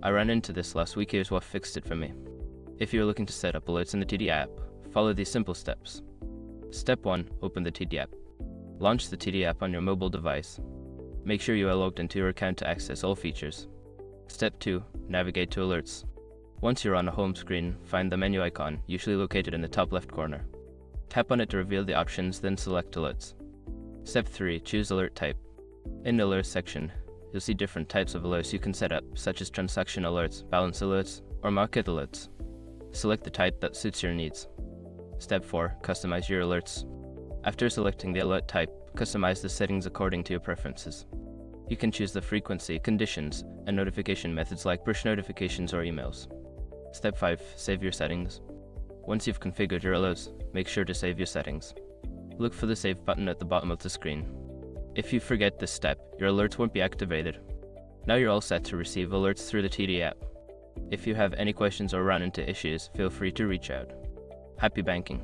I ran into this last week. Here's what fixed it for me. If you're looking to set up alerts in the TD app, follow these simple steps. Step 1. Open the TD app. Launch the TD app on your mobile device. Make sure you are logged into your account to access all features. Step 2. Navigate to alerts. Once you're on a home screen, find the menu icon, usually located in the top left corner. Tap on it to reveal the options, then select alerts. Step 3. Choose alert type. In the alerts section, you'll see different types of alerts you can set up, such as transaction alerts, balance alerts, or market alerts. Select the type that suits your needs. Step 4. Customize your alerts. After selecting the alert type, customize the settings according to your preferences. You can choose the frequency, conditions, and notification methods like push notifications or emails. Step 5. Save your settings. Once you've configured your alerts, make sure to save your settings. Look for the Save button at the bottom of the screen. If you forget this step, your alerts won't be activated. Now you're all set to receive alerts through the TD app. If you have any questions or run into issues, feel free to reach out. Happy banking!